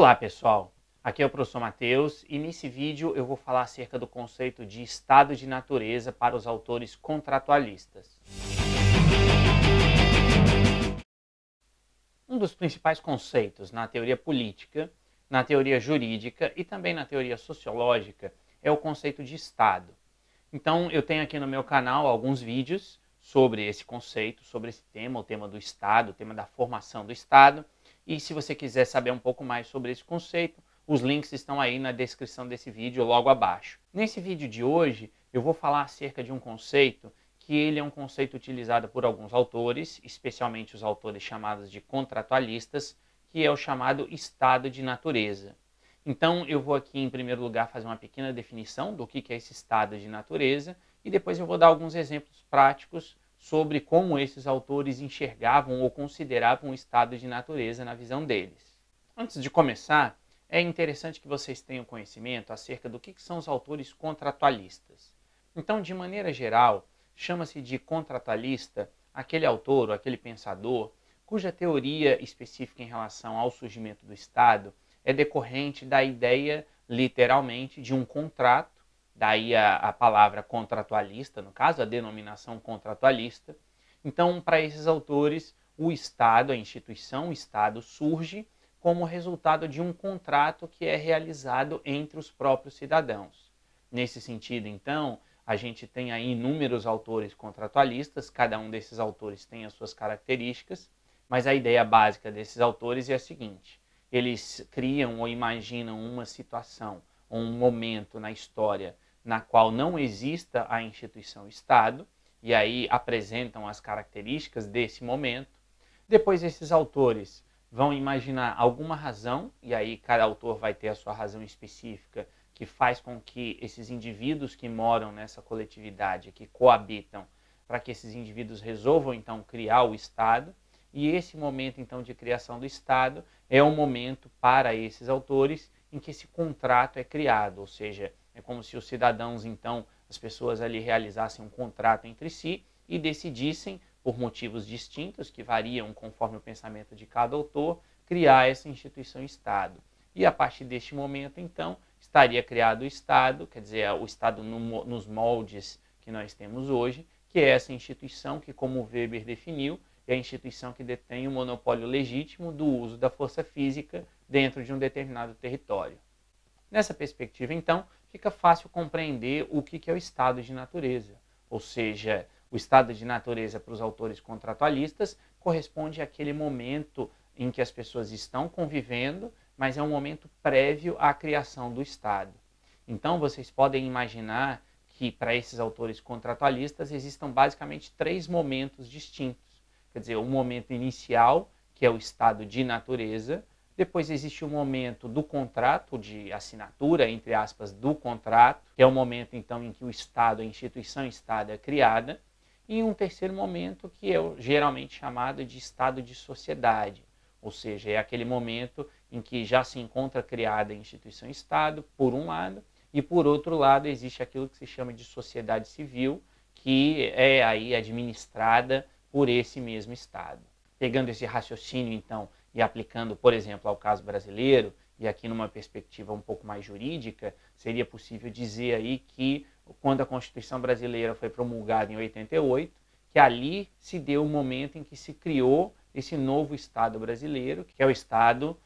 Olá pessoal, aqui é o professor Matheus e nesse vídeo eu vou falar acerca do conceito de estado de natureza para os autores contratualistas. Um dos principais conceitos na teoria política, na teoria jurídica e também na teoria sociológica é o conceito de estado. Então eu tenho aqui no meu canal alguns vídeos sobre esse conceito, sobre esse tema, o tema do estado, o tema da formação do estado. E se você quiser saber um pouco mais sobre esse conceito, os links estão aí na descrição desse vídeo logo abaixo. Nesse vídeo de hoje, eu vou falar acerca de um conceito que ele é um conceito utilizado por alguns autores, especialmente os autores chamados de contratualistas, que é o chamado estado de natureza. Então eu vou aqui em primeiro lugar fazer uma pequena definição do que é esse estado de natureza e depois eu vou dar alguns exemplos práticos sobre como esses autores enxergavam ou consideravam o estado de natureza na visão deles. Antes de começar, é interessante que vocês tenham conhecimento acerca do que são os autores contratualistas. Então, de maneira geral, chama-se de contratualista aquele autor ou aquele pensador cuja teoria específica em relação ao surgimento do Estado é decorrente da ideia, literalmente, de um contrato. Daí a palavra contratualista, no caso, a denominação contratualista. Então, para esses autores, o Estado, a instituição, o Estado, surge como resultado de um contrato que é realizado entre os próprios cidadãos. Nesse sentido, então, a gente tem aí inúmeros autores contratualistas, cada um desses autores tem as suas características, mas a ideia básica desses autores é a seguinte: eles criam ou imaginam uma situação, ou um momento na história na qual não exista a instituição Estado, e aí apresentam as características desse momento. Depois esses autores vão imaginar alguma razão, e aí cada autor vai ter a sua razão específica, que faz com que esses indivíduos que moram nessa coletividade, que coabitam, para que esses indivíduos resolvam então criar o Estado, e esse momento então de criação do Estado é o momento para esses autores em que esse contrato é criado, ou seja, é como se os cidadãos, então, as pessoas ali realizassem um contrato entre si e decidissem, por motivos distintos, que variam conforme o pensamento de cada autor, criar essa instituição Estado. E a partir deste momento, então, estaria criado o Estado, quer dizer, o Estado nos moldes que nós temos hoje, que é essa instituição que, como Weber definiu, é a instituição que detém o monopólio legítimo do uso da força física dentro de um determinado território. Nessa perspectiva, então, fica fácil compreender o que é o estado de natureza. Ou seja, o estado de natureza para os autores contratualistas corresponde àquele momento em que as pessoas estão convivendo, mas é um momento prévio à criação do Estado. Então, vocês podem imaginar que para esses autores contratualistas existam basicamente três momentos distintos. Quer dizer, o momento inicial, que é o estado de natureza. Depois existe o momento do contrato, de assinatura, entre aspas, do contrato, que é o momento, então, em que o Estado, a instituição Estado é criada. E um terceiro momento, que é geralmente chamado de estado de sociedade, ou seja, é aquele momento em que já se encontra criada a instituição Estado, por um lado, e por outro lado existe aquilo que se chama de sociedade civil, que é aí administrada por esse mesmo Estado. Pegando esse raciocínio, então, e aplicando, por exemplo, ao caso brasileiro, e aqui numa perspectiva um pouco mais jurídica, seria possível dizer aí que quando a Constituição brasileira foi promulgada em 88, que ali se deu o momento em que se criou esse novo Estado brasileiro, que é o Estado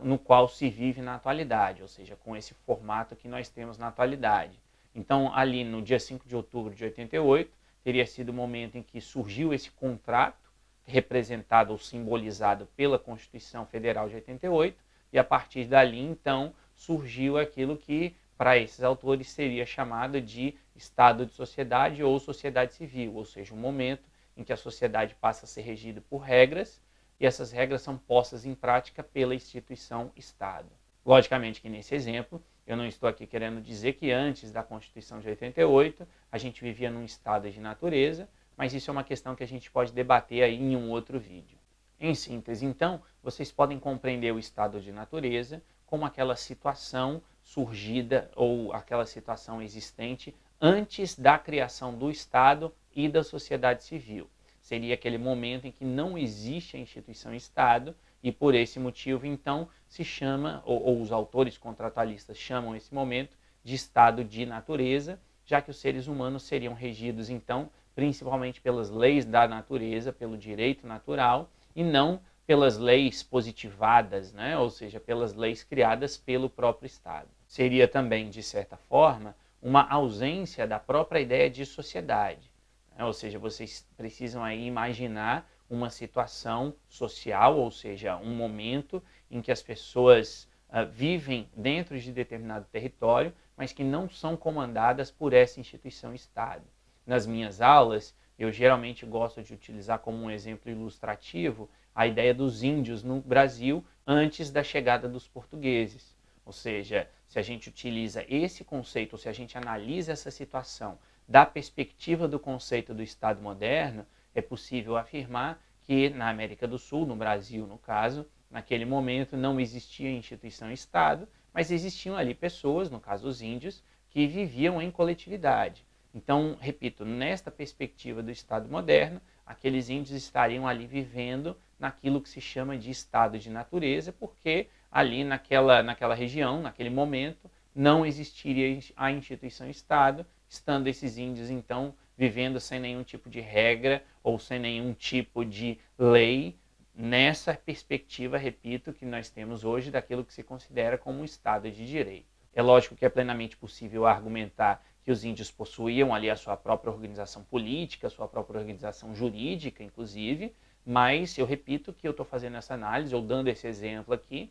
no qual se vive na atualidade, ou seja, com esse formato que nós temos na atualidade. Então, ali no dia 5 de outubro de 88, teria sido o momento em que surgiu esse contrato, representado ou simbolizado pela Constituição Federal de 88, e a partir dali, então, surgiu aquilo que, para esses autores, seria chamado de estado de sociedade ou sociedade civil, ou seja, um momento em que a sociedade passa a ser regida por regras, e essas regras são postas em prática pela instituição Estado. Logicamente que nesse exemplo, eu não estou aqui querendo dizer que antes da Constituição de 88, a gente vivia num estado de natureza, mas isso é uma questão que a gente pode debater aí em um outro vídeo. Em síntese, então, vocês podem compreender o estado de natureza como aquela situação surgida ou aquela situação existente antes da criação do Estado e da sociedade civil. Seria aquele momento em que não existe a instituição Estado e, por esse motivo, então, se chama, ou os autores contratualistas chamam esse momento de estado de natureza, já que os seres humanos seriam regidos, então, principalmente pelas leis da natureza, pelo direito natural, e não pelas leis positivadas, né? Ou seja, pelas leis criadas pelo próprio Estado. Seria também, de certa forma, uma ausência da própria ideia de sociedade, né? Ou seja, vocês precisam aí imaginar uma situação social, ou seja, um momento em que as pessoas vivem dentro de determinado território, mas que não são comandadas por essa instituição Estado. Nas minhas aulas, eu geralmente gosto de utilizar como um exemplo ilustrativo a ideia dos índios no Brasil antes da chegada dos portugueses. Ou seja, se a gente utiliza esse conceito, ou se a gente analisa essa situação da perspectiva do conceito do Estado moderno, é possível afirmar que na América do Sul, no Brasil no caso, naquele momento não existia instituição Estado, mas existiam ali pessoas, no caso os índios, que viviam em coletividade. Então, repito, nesta perspectiva do Estado moderno, aqueles índios estariam ali vivendo naquilo que se chama de estado de natureza, porque ali naquela região, naquele momento, não existiria a instituição Estado, estando esses índios, então, vivendo sem nenhum tipo de regra ou sem nenhum tipo de lei, nessa perspectiva, repito, que nós temos hoje daquilo que se considera como um Estado de direito. É lógico que é plenamente possível argumentar que os índios possuíam ali a sua própria organização política, a sua própria organização jurídica, inclusive, mas eu repito que eu estou fazendo essa análise, ou dando esse exemplo aqui,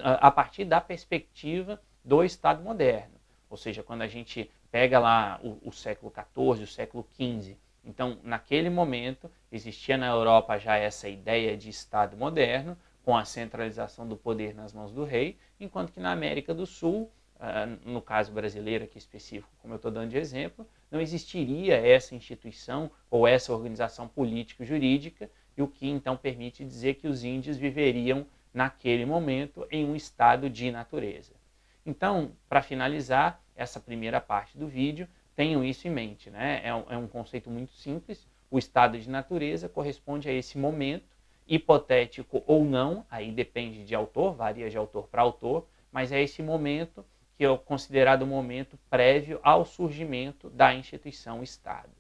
a partir da perspectiva do Estado moderno. Ou seja, quando a gente pega lá o século XIV, o século XV, então, naquele momento, existia na Europa já essa ideia de Estado moderno, com a centralização do poder nas mãos do rei, enquanto que na América do Sul, no caso brasileiro aqui específico, como eu estou dando de exemplo, não existiria essa instituição ou essa organização político-jurídica, e o que então permite dizer que os índios viveriam naquele momento em um estado de natureza. Então, para finalizar essa primeira parte do vídeo, tenham isso em mente, né? É um conceito muito simples. O estado de natureza corresponde a esse momento, hipotético ou não, aí depende de autor, varia de autor para autor, mas é esse momento que é considerado o momento prévio ao surgimento da instituição Estado.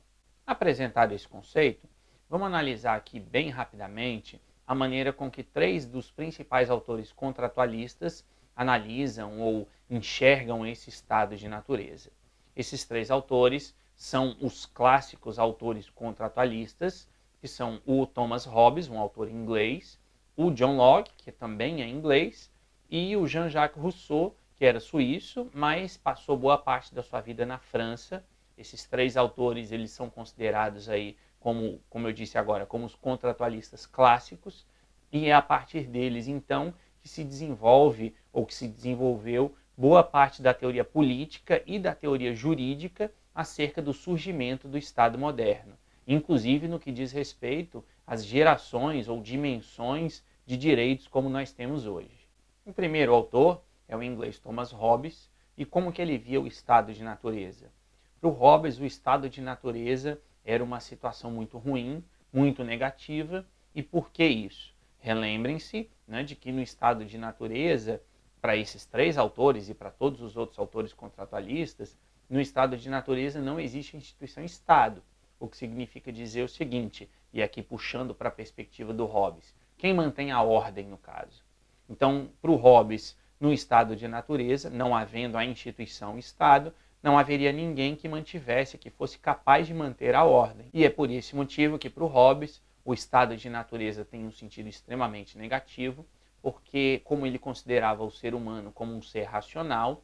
Apresentado esse conceito, vamos analisar aqui bem rapidamente a maneira com que três dos principais autores contratualistas analisam ou enxergam esse estado de natureza. Esses três autores são os clássicos autores contratualistas, que são o Thomas Hobbes, um autor inglês, o John Locke, que também é inglês, e o Jean-Jacques Rousseau, que era suíço, mas passou boa parte da sua vida na França. Esses três autores eles são considerados aí, como eu disse agora, como os contratualistas clássicos, e é a partir deles, então, que se desenvolve ou que se desenvolveu boa parte da teoria política e da teoria jurídica acerca do surgimento do Estado moderno, inclusive no que diz respeito às gerações ou dimensões de direitos como nós temos hoje. O primeiro autor é o inglês Thomas Hobbes, e como que ele via o estado de natureza? Para o Hobbes, o estado de natureza era uma situação muito ruim, muito negativa, e por que isso? Relembrem-se, né, de que no estado de natureza, para esses três autores e para todos os outros autores contratualistas, no estado de natureza não existe instituição Estado, o que significa dizer o seguinte, e aqui puxando para a perspectiva do Hobbes, quem mantém a ordem no caso? Então, para o Hobbes, no estado de natureza, não havendo a instituição Estado, não haveria ninguém que mantivesse, que fosse capaz de manter a ordem. E é por esse motivo que para o Hobbes, o estado de natureza tem um sentido extremamente negativo, porque como ele considerava o ser humano como um ser racional,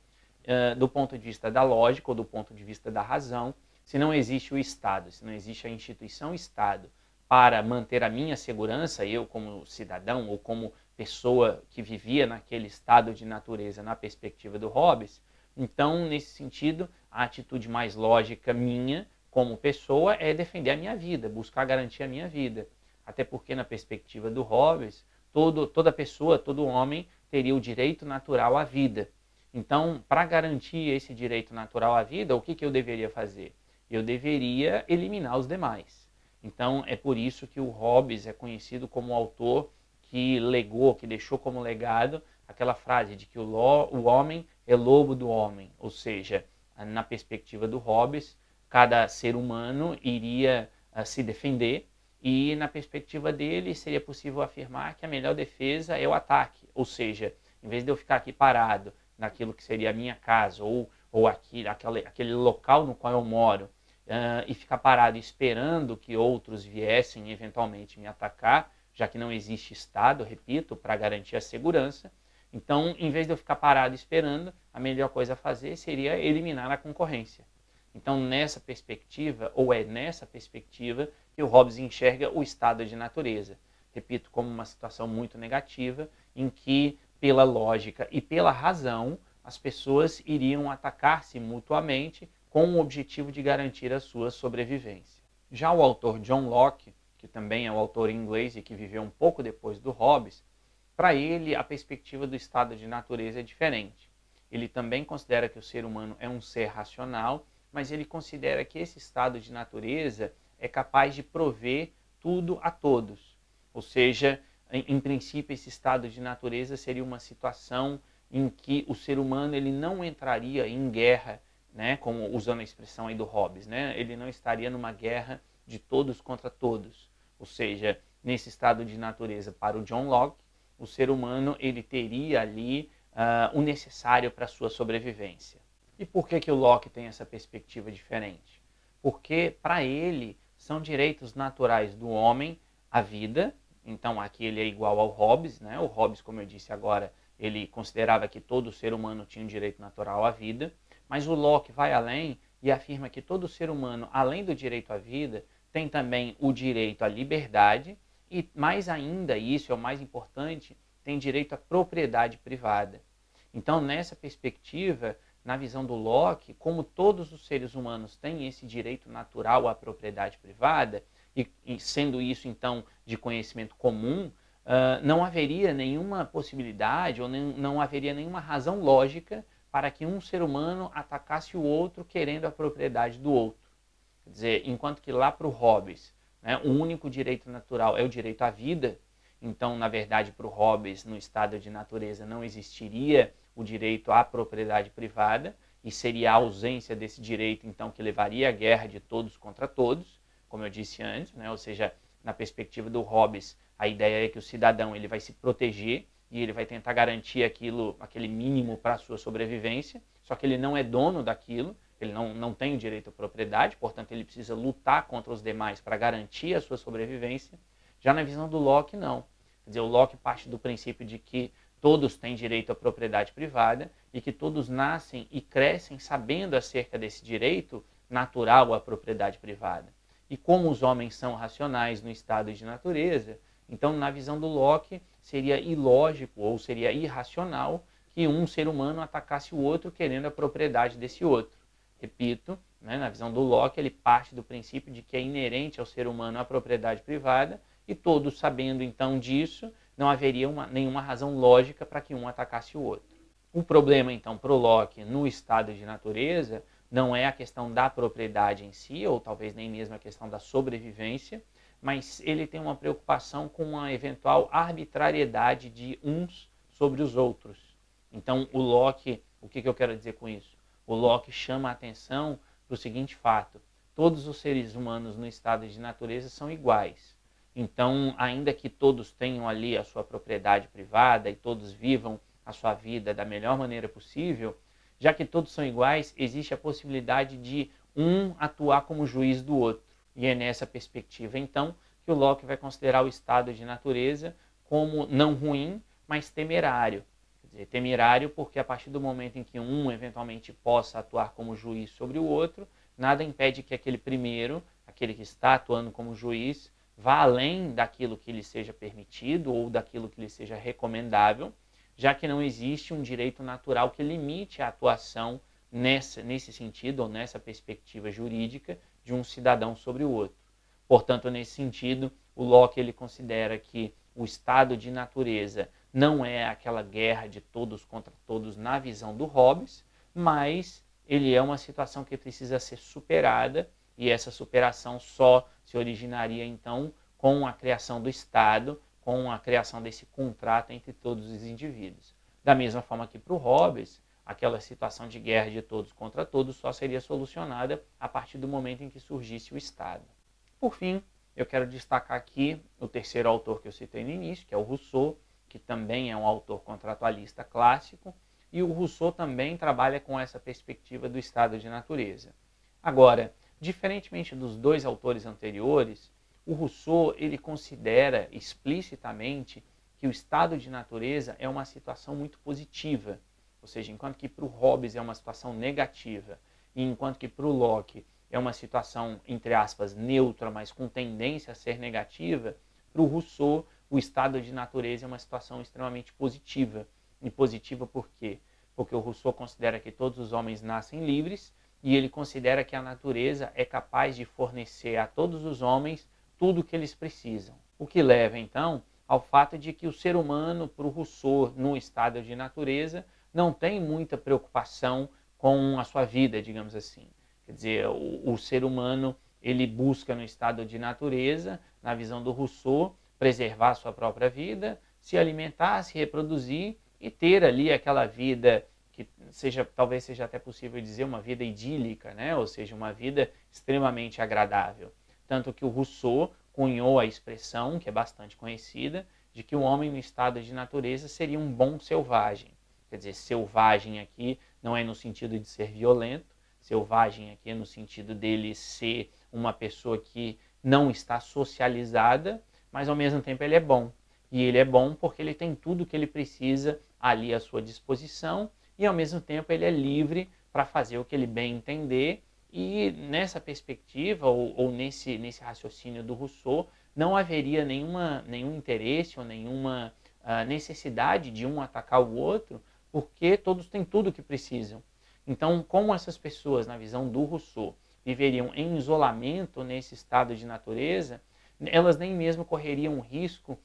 do ponto de vista da lógica ou do ponto de vista da razão, se não existe o Estado, se não existe a instituição Estado para manter a minha segurança, eu como cidadão ou como pessoa que vivia naquele estado de natureza na perspectiva do Hobbes, então, nesse sentido, a atitude mais lógica minha como pessoa é defender a minha vida, buscar garantir a minha vida. Até porque na perspectiva do Hobbes, toda pessoa, todo homem teria o direito natural à vida. Então, para garantir esse direito natural à vida, o que eu deveria fazer? Eu deveria eliminar os demais. Então, é por isso que o Hobbes é conhecido como o autor que legou, que deixou como legado aquela frase de que o homem é lobo do homem, ou seja, na perspectiva do Hobbes, cada ser humano iria se defender, e na perspectiva dele seria possível afirmar que a melhor defesa é o ataque, ou seja, em vez de eu ficar aqui parado naquilo que seria a minha casa ou aquele local no qual eu moro, e ficar parado esperando que outros viessem eventualmente me atacar, já que não existe Estado, repito, para garantir a segurança. Então, em vez de eu ficar parado esperando, a melhor coisa a fazer seria eliminar a concorrência. Então, nessa perspectiva, ou é nessa perspectiva, que o Hobbes enxerga o estado de natureza. Repito, como uma situação muito negativa, em que, pela lógica e pela razão, as pessoas iriam atacar-se mutuamente com o objetivo de garantir a sua sobrevivência. Já o autor John Locke, que também é um autor inglês e que viveu um pouco depois do Hobbes, para ele a perspectiva do estado de natureza é diferente. Ele também considera que o ser humano é um ser racional, mas ele considera que esse estado de natureza é capaz de prover tudo a todos. Ou seja, em princípio, esse estado de natureza seria uma situação em que o ser humano ele não entraria em guerra, né, como usando a expressão aí do Hobbes, né, ele não estaria numa guerra de todos contra todos. Ou seja, nesse estado de natureza, para o John Locke, o ser humano ele teria ali o necessário para a sua sobrevivência. E por que o Locke tem essa perspectiva diferente? Porque, para ele, são direitos naturais do homem a vida. Então, aqui ele é igual ao Hobbes, né? O Hobbes, como eu disse agora, ele considerava que todo ser humano tinha um direito natural à vida. Mas o Locke vai além e afirma que todo ser humano, além do direito à vida, tem também o direito à liberdade e, mais ainda, e isso é o mais importante, tem direito à propriedade privada. Então, nessa perspectiva, na visão do Locke, como todos os seres humanos têm esse direito natural à propriedade privada, e sendo isso, então, de conhecimento comum, não haveria nenhuma possibilidade ou não haveria nenhuma razão lógica para que um ser humano atacasse o outro querendo a propriedade do outro. Quer dizer, enquanto que lá para o Hobbes, né, o único direito natural é o direito à vida, então, na verdade, para o Hobbes, no estado de natureza, não existiria o direito à propriedade privada, e seria a ausência desse direito, então, que levaria à guerra de todos contra todos, como eu disse antes, né? Ou seja, na perspectiva do Hobbes, a ideia é que o cidadão ele vai se proteger e ele vai tentar garantir aquele mínimo para a sua sobrevivência, só que ele não é dono daquilo, ele não tem o direito à propriedade, portanto, ele precisa lutar contra os demais para garantir a sua sobrevivência. Já na visão do Locke, não. Quer dizer, o Locke parte do princípio de que todos têm direito à propriedade privada e que todos nascem e crescem sabendo acerca desse direito natural à propriedade privada. E como os homens são racionais no estado de natureza, então, na visão do Locke, seria ilógico ou seria irracional que um ser humano atacasse o outro querendo a propriedade desse outro. Repito, né, na visão do Locke, ele parte do princípio de que é inerente ao ser humano a propriedade privada e todos sabendo então disso, não haveria nenhuma razão lógica para que um atacasse o outro. O problema então para o Locke no estado de natureza não é a questão da propriedade em si, ou talvez nem mesmo a questão da sobrevivência, mas ele tem uma preocupação com a eventual arbitrariedade de uns sobre os outros. Então o Locke, o que eu quero dizer com isso? O Locke chama a atenção para o seguinte fato: todos os seres humanos no estado de natureza são iguais. Então, ainda que todos tenham ali a sua propriedade privada e todos vivam a sua vida da melhor maneira possível, já que todos são iguais, existe a possibilidade de um atuar como juiz do outro. E é nessa perspectiva, então, que o Locke vai considerar o estado de natureza como não ruim, mas temerário. Quer dizer, temerário porque a partir do momento em que um eventualmente possa atuar como juiz sobre o outro, nada impede que aquele primeiro, aquele que está atuando como juiz, vá além daquilo que lhe seja permitido ou daquilo que lhe seja recomendável, já que não existe um direito natural que limite a atuação nesse sentido ou nessa perspectiva jurídica de um cidadão sobre o outro. Portanto, nesse sentido, o Locke ele considera que o estado de natureza não é aquela guerra de todos contra todos na visão do Hobbes, mas ele é uma situação que precisa ser superada, e essa superação só se originaria então com a criação do Estado, com a criação desse contrato entre todos os indivíduos. Da mesma forma que para o Hobbes, aquela situação de guerra de todos contra todos só seria solucionada a partir do momento em que surgisse o Estado. Por fim, eu quero destacar aqui o terceiro autor que eu citei no início, que é o Rousseau, que também é um autor contratualista clássico, e o Rousseau também trabalha com essa perspectiva do estado de natureza. Agora, diferentemente dos dois autores anteriores, o Rousseau ele considera explicitamente que o estado de natureza é uma situação muito positiva, ou seja, enquanto que para o Hobbes é uma situação negativa, e enquanto que para o Locke é uma situação, entre aspas, neutra, mas com tendência a ser negativa, para o Rousseau o estado de natureza é uma situação extremamente positiva. E positiva por quê? Porque o Rousseau considera que todos os homens nascem livres e ele considera que a natureza é capaz de fornecer a todos os homens tudo o que eles precisam. O que leva, então, ao fato de que o ser humano, para o Rousseau, no estado de natureza, não tem muita preocupação com a sua vida, digamos assim. Quer dizer, o ser humano ele busca no estado de natureza, na visão do Rousseau, preservar a sua própria vida, se alimentar, se reproduzir e ter ali aquela vida que talvez seja até possível dizer uma vida idílica, né? Ou seja, uma vida extremamente agradável. Tanto que o Rousseau cunhou a expressão, que é bastante conhecida, de que o homem no estado de natureza seria um bom selvagem. Quer dizer, selvagem aqui não é no sentido de ser violento, selvagem aqui é no sentido dele ser uma pessoa que não está socializada, mas ao mesmo tempo ele é bom. E ele é bom porque ele tem tudo o que ele precisa ali à sua disposição e ao mesmo tempo ele é livre para fazer o que ele bem entender. E nessa perspectiva ou nesse raciocínio do Rousseau não haveria nenhum interesse ou nenhuma necessidade de um atacar o outro, porque todos têm tudo o que precisam. Então, como essas pessoas, na visão do Rousseau, viveriam em isolamento nesse estado de natureza, elas nem mesmo correriam o risco,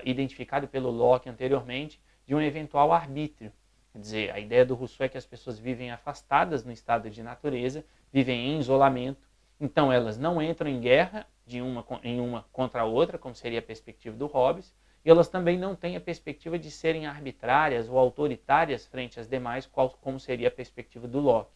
identificado pelo Locke anteriormente, de um eventual arbítrio. Quer dizer, a ideia do Rousseau é que as pessoas vivem afastadas no estado de natureza, vivem em isolamento, então elas não entram em guerra em uma contra a outra, como seria a perspectiva do Hobbes, e elas também não têm a perspectiva de serem arbitrárias ou autoritárias frente às demais, como seria a perspectiva do Locke.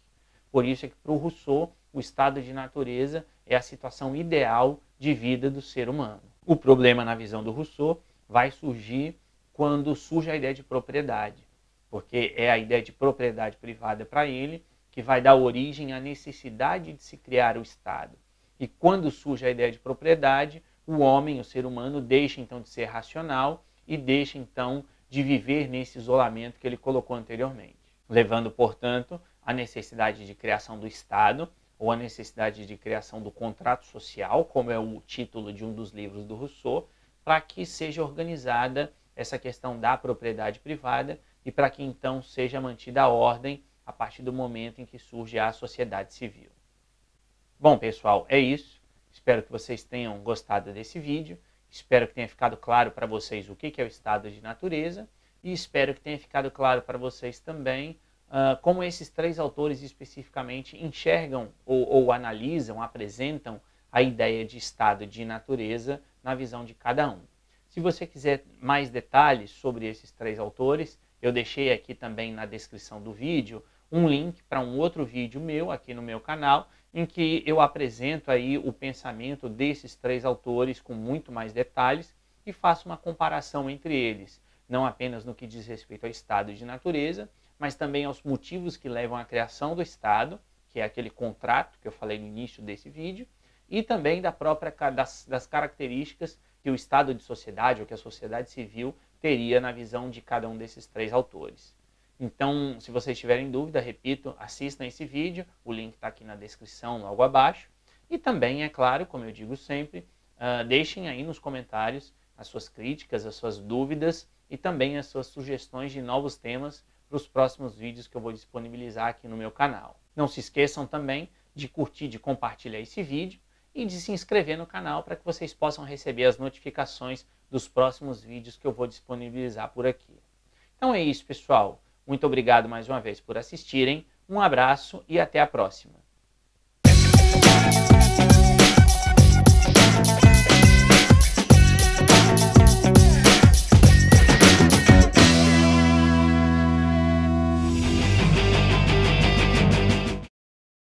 Por isso é que para o Rousseau, o estado de natureza é a situação ideal de vida do ser humano. O problema, na visão do Rousseau, vai surgir quando surge a ideia de propriedade, porque é a ideia de propriedade privada para ele que vai dar origem à necessidade de se criar o Estado. E quando surge a ideia de propriedade, o homem, o ser humano, deixa então de ser racional e deixa então de viver nesse isolamento que ele colocou anteriormente, levando, portanto, à necessidade de criação do Estado ou a necessidade de criação do contrato social, como é o título de um dos livros do Rousseau, para que seja organizada essa questão da propriedade privada e para que então seja mantida a ordem a partir do momento em que surge a sociedade civil. Bom, pessoal, é isso. Espero que vocês tenham gostado desse vídeo. Espero que tenha ficado claro para vocês o que é o estado de natureza e espero que tenha ficado claro para vocês também como esses três autores especificamente enxergam ou analisam, apresentam a ideia de estado de natureza na visão de cada um. Se você quiser mais detalhes sobre esses três autores, eu deixei aqui também na descrição do vídeo um link para um outro vídeo meu aqui no meu canal, em que eu apresento aí o pensamento desses três autores com muito mais detalhes e faço uma comparação entre eles, não apenas no que diz respeito ao estado de natureza, mas também aos motivos que levam à criação do Estado, que é aquele contrato que eu falei no início desse vídeo, e também das características que o Estado de sociedade ou que a sociedade civil teria na visão de cada um desses três autores. Então, se vocês tiverem dúvida, repito, assistam esse vídeo, o link está aqui na descrição, logo abaixo. E também, é claro, como eu digo sempre, deixem aí nos comentários as suas críticas, as suas dúvidas e também as suas sugestões de novos temas para os próximos vídeos que eu vou disponibilizar aqui no meu canal. Não se esqueçam também de curtir, de compartilhar esse vídeo e de se inscrever no canal para que vocês possam receber as notificações dos próximos vídeos que eu vou disponibilizar por aqui. Então é isso, pessoal. Muito obrigado mais uma vez por assistirem, um abraço e até a próxima.